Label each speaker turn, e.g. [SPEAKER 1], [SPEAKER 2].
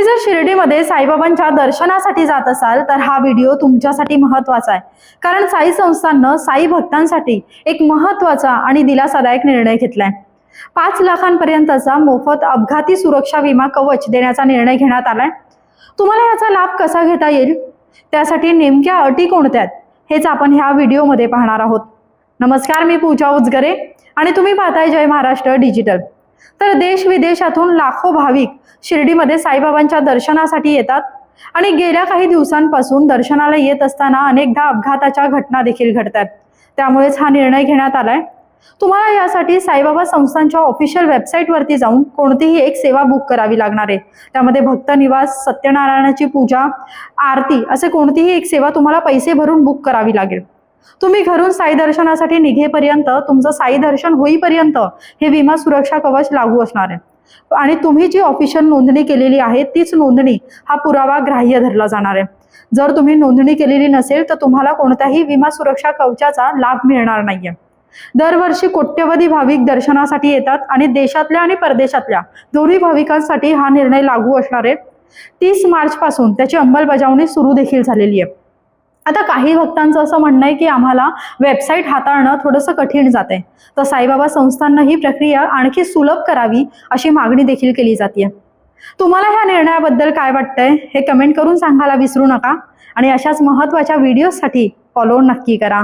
[SPEAKER 1] तुम्ही जर शिर्डीमध्ये साईबाबांच्या दर्शनासाठी जात असाल तर हा व्हिडिओ तुमच्यासाठी महत्त्वाचा आहे, कारण साई संस्थाननं साई भक्तांसाठी एक महत्त्वाचा आणि दिलासादायक निर्णय घेतलाय। 5 लाखांपर्यंतचा मोफत अपघाती सुरक्षा विमा कवच देण्याचा निर्णय घेण्यात आलाय। तुम्हाला याचा लाभ कसा घेता येईल, त्यासाठी नेमक्या अटी कोणत्या आहेत हेच आपण ह्या व्हिडिओमध्ये पाहणार आहोत। नमस्कार, मी पूजा उजगरे आणि तुम्ही पाहताय जय महाराष्ट्र डिजिटल। तर देश विदेशातून लाखो भाविक शिर्डीमध्ये साईबाबांच्या दर्शनासाठी येतात आणि गेल्या काही दिवसांपासून दर्शनाला येत असताना अनेकदा अपघाताच्या घटना देखील घडतात। त्यामुळेच हा निर्णय घेण्यात आलाय। तुम्हाला यासाठी साईबाबा संस्थानच्या ऑफिशियल वेबसाईटवरती जाऊन कोणतीही एक सेवा बुक करावी लागणार आहे। त्यामध्ये भक्त निवास, सत्यनारायणाची पूजा, आरती असे कोणतीही एक सेवा तुम्हाला पैसे भरून बुक करावी लागेल। तुम्ही घरून साई दर्शनासाठी निघेपर्यंत, तुमचं साई दर्शन होईपर्यंत हे विमा सुरक्षा कवच लागू असणार आहे आणि तुम्ही जी ऑफिशियल नोंदणी केलेली आहे तीच नोंदणी हा पुरावा ग्राह्य धरला जाणार आहे। जर तुम्ही नोंदणी केलेली नसेल तर तुम्हाला कोणत्याही विमा सुरक्षा कवचाचा लाभ मिळणार नाहीये। दरवर्षी कोट्यवधी भाविक दर्शनासाठी येतात आणि देशातल्या आणि परदेशातल्या दोन्ही भाविकांसाठी हा निर्णय लागू असणार आहे। 30 मार्च पासून त्याची अंमलबजावणी सुरू देखील झालेली आहे। आता काही भक्तांचं असं म्हणणं आहे की आम्हाला वेबसाईट हाताळणं थोडंसं कठीण जाते, तर साईबाबा संस्थांना ही प्रक्रिया आणखी सुलभ करावी अशी मागणी देखील केली जाते। तुम्हाला ह्या निर्णयाबद्दल काय वाटतंय हे कमेंट करून सांगायला विसरू नका आणि अशाच महत्त्वाच्या व्हिडिओसाठी फॉलो नक्की करा।